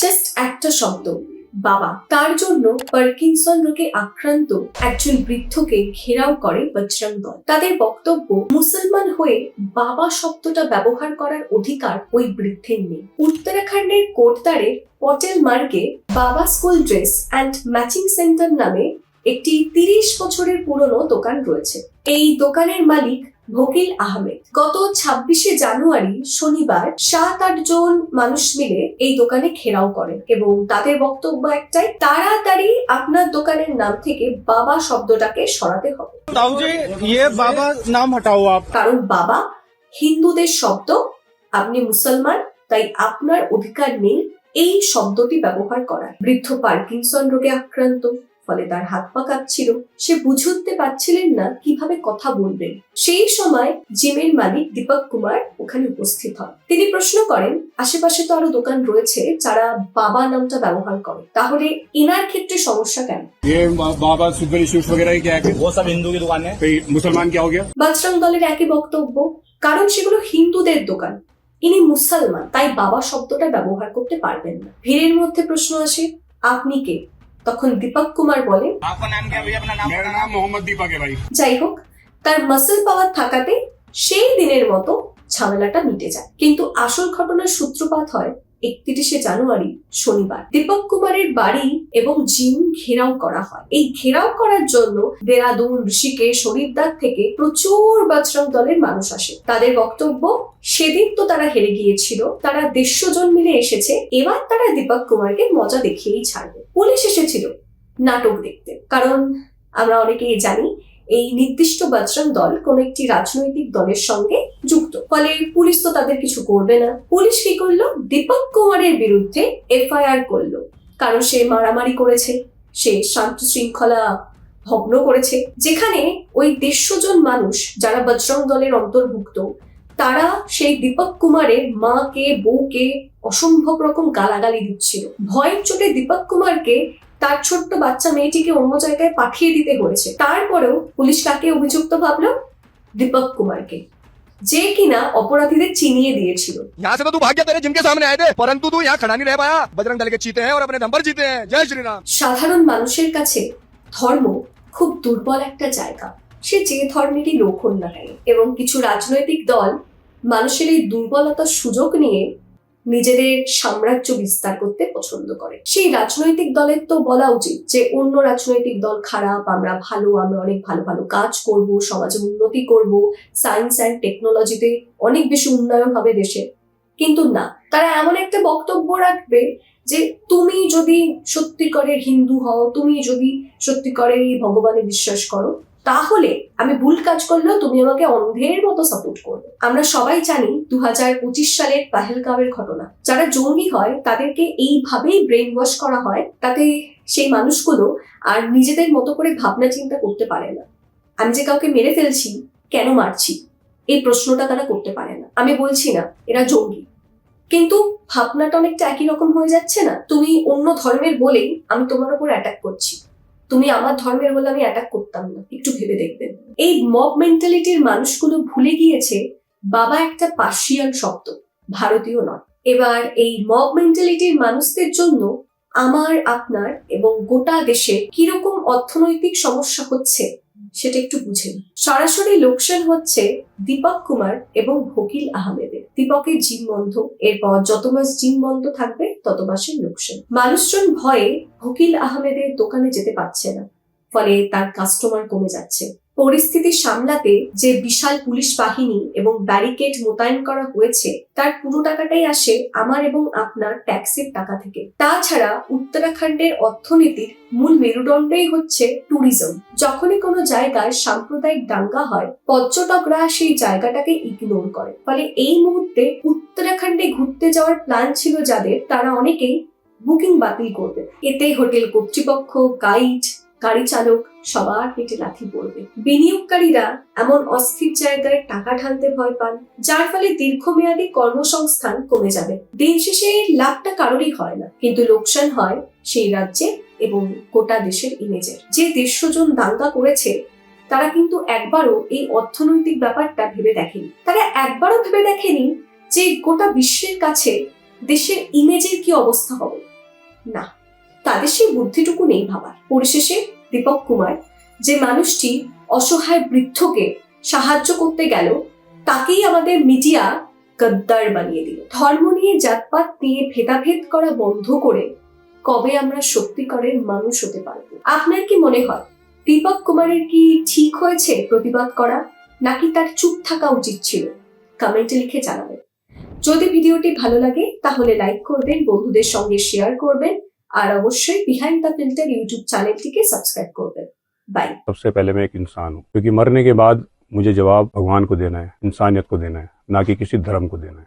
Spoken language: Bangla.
জাস্ট একটা শব্দ, বাবা। তার জন্য পার্কিনসন রোগে আক্রান্ত একজন বৃদ্ধকে ঘেরাও করে বজরং দল। তাদের বক্তব্য, মুসলমান হয়ে বাবা শব্দটা ব্যবহার করার অধিকার ওই বৃদ্ধের নেই। উত্তরাখণ্ডের কোটদারের পটেল মার্গে বাবা school dress and matching centre নামে একটি 30 বছরের পুরনো দোকান রয়েছে। এই দোকানের মালিক ভকিল আহমেদ। গত 26শে জানুয়ারি শনিবার 7-8 জন মানুষ মিলে এই দোকানে ঘেরাও করেন এবং তাদের বক্তব্য একটাই, তাড়াতাড়ি আপনার দোকানের নাম থেকে বাবা শব্দটাকে সরাতে হবে। বাবা নাম হটাও আপ। কারণ বাবা হিন্দুদের শব্দ, আপনি মুসলমান, তাই আপনার অধিকার নেই এই শব্দটি ব্যবহার করার। বৃদ্ধ পার্কিনসন রোগে আক্রান্ত, ফলে তার হাত পা কাঁপছিল। সে বুঝে উঠতে পারছিলেন না কিভাবে কথা বলবেন। সেই সময় জিমের মালিক দীপক কুমার ওখানে উপস্থিত হন। তিনি প্রশ্ন করেন, আশেপাশে তো আরো দোকান রয়েছে যারা বাবা নামটা ব্যবহার করে, তাহলে এনার ক্ষেত্রে সমস্যা কেন? বাবা সুপার ইস্যুস वगैरह क्या है? वो सब हिंदू की दुकान है। मुसलमान क्या हो गया? বজরং দলের একই বক্তব্য, কারণ সেগুলো হিন্দুদের দোকান, ইনি মুসলমান, তাই বাবা শব্দটা ব্যবহার করতে পারবেন না। ভিড়ের মধ্যে প্রশ্ন আসে, আপনি কে? তখন দীপক কুমার বলেন, मेरा नाम मोहम्मद दीपक है भाई। যাই হোক, তার মাসল পাওয়ার থাকাতে সেই দিনের মতো ঝামেলাটা মিটে যায়। কিন্তু আসল ঘটনার সূত্রপাত হয় 31শে জানুয়ারি শনিবার। দীপক কুমারের বাড়ি এবং জিম ঘেরাও করা হয়। এই ঘেরাও করার জন্য দেরাদুন, ঋষিকেশ, হরিদ্বার থেকে প্রচুর বজরং দলের মানুষ আসে। তাদের বক্তব্য, সেদিন তো তারা হেরে গিয়েছিল, তারা 150 জন মিলে এসেছে, এবার তারা দীপক কুমারকে মজা দেখিয়েই ছাড়বে। পুলিশ এসেছিল নাটক দেখতে, কারণ আমরা অনেকেই জানি এই নির্দিষ্ট বজরং দল কোন একটি রাজনৈতিক দলের সঙ্গে যুক্ত, ফলে পুলিশ তো তাদের কিছু করবে না। পুলিশ কি করলো? দীপক কুমারের বিরুদ্ধে এফআইআর করলো, কারণ সে মারামারি করেছে, সে শান্ত শৃঙ্খলা ভগ্ন করেছে। যেখানে ওই 150 জন মানুষ যারা বজরং দলের অন্তর্ভুক্ত, তারা সেই দীপক কুমারের মাকে, বউকে অসম্ভব রকম গালাগালি দিচ্ছিল। ভয়ের চোটে দীপক কুমারকে তার ছোট্ট বাচ্চা মেয়েটিকে অন্য জায়গায় পাঠিয়ে দিতে হয়েছে। তারপরেও পুলিশ কাকে অভিযুক্ত ভাবলো? দীপক কুমারকে, যে কিনা অপরাধীদের চিনিয়ে দিয়েছিল। यहाँ से तो तू भाग गया, तेरे जिम के सामने आए थे, परंतु तू यहाँ खड़ा नहीं रह पाया। बजरंग दल के चीते हैं और अपने दम पर जीते हैं। जय श्री राम। সাধারণ মানুষের কাছে ধর্ম খুব দুর্বল একটা জায়গা, সে যে ধর্মেরই লোক হন না কেন। এবং কিছু রাজনৈতিক দল মানুষের এই দুর্বলতার সুযোগ নিয়ে নিজেদের সাম্রাজ্য বিস্তার করতে পছন্দ করে। সেই রাজনৈতিক দলের তো বলা উচিত যে অন্য রাজনৈতিক দল খারাপ, আমরা ভালো, আমরা অনেক ভালো ভালো কাজ করব, সমাজে উন্নতি করব, সায়েন্স অ্যান্ড টেকনোলজিতে অনেক বেশি উন্নয়ন হবে দেশে। কিন্তু না, তারা এমন একটা বক্তব্য রাখবে যে তুমি যদি সত্যিকারের হিন্দু হও, তুমি যদি সত্যিকারের এই ভগবানে বিশ্বাস করো, তাহলে আমি ভুল কাজ করলেও তুমি আমাকে অন্ধের মতো সাপোর্ট করবে। আমরা সবাই জানি 2025 সালের পাহেলগাঁওয়ের ঘটনা। যারা জঙ্গি হয় তাদেরকে এইভাবেই ব্রেন ওয়াশ করা হয়, তাতে সেই মানুষগুলো আর নিজেদের মতো করে ভাবনা চিন্তা করতে পারে না। আমি যে কাউকে মেরে ফেলছি, কেন মারছি, এই প্রশ্নটা তারা করতে পারে না। আমি বলছি না এরা জঙ্গি, কিন্তু ভাবনাটা অনেকটা একই রকম হয়ে যাচ্ছে না? তুমি অন্য ধর্মের বলেই আমি তোমার উপর অ্যাটাক করছি, তুমি আমার ধর্মের বলে আমি অ্যাটাক করতাম না। একটু ভেবে দেখবেন, এই মব মেন্টালিটির মানুষগুলো ভুলে গিয়েছে বাবা একটা পার্সিয়ান শব্দ, ভারতীয় নয়। এবার এই মব মেন্টালিটির মানুষদের জন্য আমার, আপনার এবং গোটা দেশে কিরকম অর্থনৈতিক সমস্যা হচ্ছে সেটা একটু বুঝেন। সরাসরি লোকসান হচ্ছে দীপক কুমার এবং ভকিল আহমেদের। দীপকের জিম বন্ধ, এরপর যত মাস জিম বন্ধ থাকবে তত মাসের লোকসান। মানুষজন ভয়ে ভকিল আহমেদের দোকানে যেতে পারছে না, ফলে তার কাস্টমার কমে যাচ্ছে। পরিস্থিতি সামলাতে যে বিশাল পুলিশ বাহিনী এবং ব্যারিকেড মোতায়েন করা হয়েছে, তার পুরো টাকাটাই আসে আমার এবং আপনার ট্যাক্সের টাকা থেকে। তাছাড়া উত্তরাখণ্ডের অর্থনীতির মূল মেরুদণ্ডই হচ্ছে ট্যুরিজম। যখনই কোনো জায়গায় সাম্প্রদায়িক দাঙ্গা হয়, পর্যটকরা সেই জায়গাটাকে ইগনোর করে। ফলে এই মুহূর্তে উত্তরাখণ্ডে ঘুরতে যাওয়ার প্ল্যান ছিল যাদের, তারা অনেকেই বুকিং বাতিল করবে। এতে হোটেল কর্তৃপক্ষ, গাইড, গাড়ি চালক সবার পেটে লাথি পড়বে। বিনিয়োগকারীরা এমন অস্থির জায়গায় টাকা ঢালতে ভয় পান, যার ফলে দীর্ঘমেয়াদী কর্মসংস্থান কমে যাবে। দিন শেষে লাভটা কারোরই হয় না, কিন্তু লোকসান হয় সেই রাজ্যে এবং গোটা দেশের ইমেজের। যে 150 জন দাঙ্গা করেছে তারা কিন্তু একবারও এই অর্থনৈতিক ব্যাপারটা ভেবে দেখেনি। তারা একবারও ভেবে দেখেনি যে গোটা বিশ্বের কাছে দেশের ইমেজের কি অবস্থা হবে। না, তাদের সেই বুদ্ধিটুকু নেই ভাবার। পরিশেষে দীপক কুমার, যে মানুষটি অসহায় বৃদ্ধকে সাহায্য করতে গেল, তাকেই আমাদের মিডিয়া গদ্দার বানিয়ে দিল। ধর্ম নিয়ে, জাতপাত নিয়ে ভেদাভেদ করা বন্ধ করে কবে আমরা সত্যিকারের মানুষ হতে পারবো? আপনার কি মনে হয় দীপক কুমারের কি ঠিক হয়েছে প্রতিবাদ করা, নাকি তার চুপ থাকা উচিত ছিল? কমেন্টে লিখে জানাবেন। যদি ভিডিওটি ভালো লাগে তাহলে লাইক করবেন, বন্ধুদের সঙ্গে শেয়ার করবেন, আর অবশ্যই বিহাইন্ড দ্য ফিল্টার ইউটিউব চ্যানেলটিকে সাবস্ক্রাইব করবেন। বাই। सबसे पहले मैं एक इंसान हूँ, क्योंकि मरने के बाद मुझे जवाब भगवान को देना है, इंसानियत को देना है, ना कि किसी धर्म को देना है।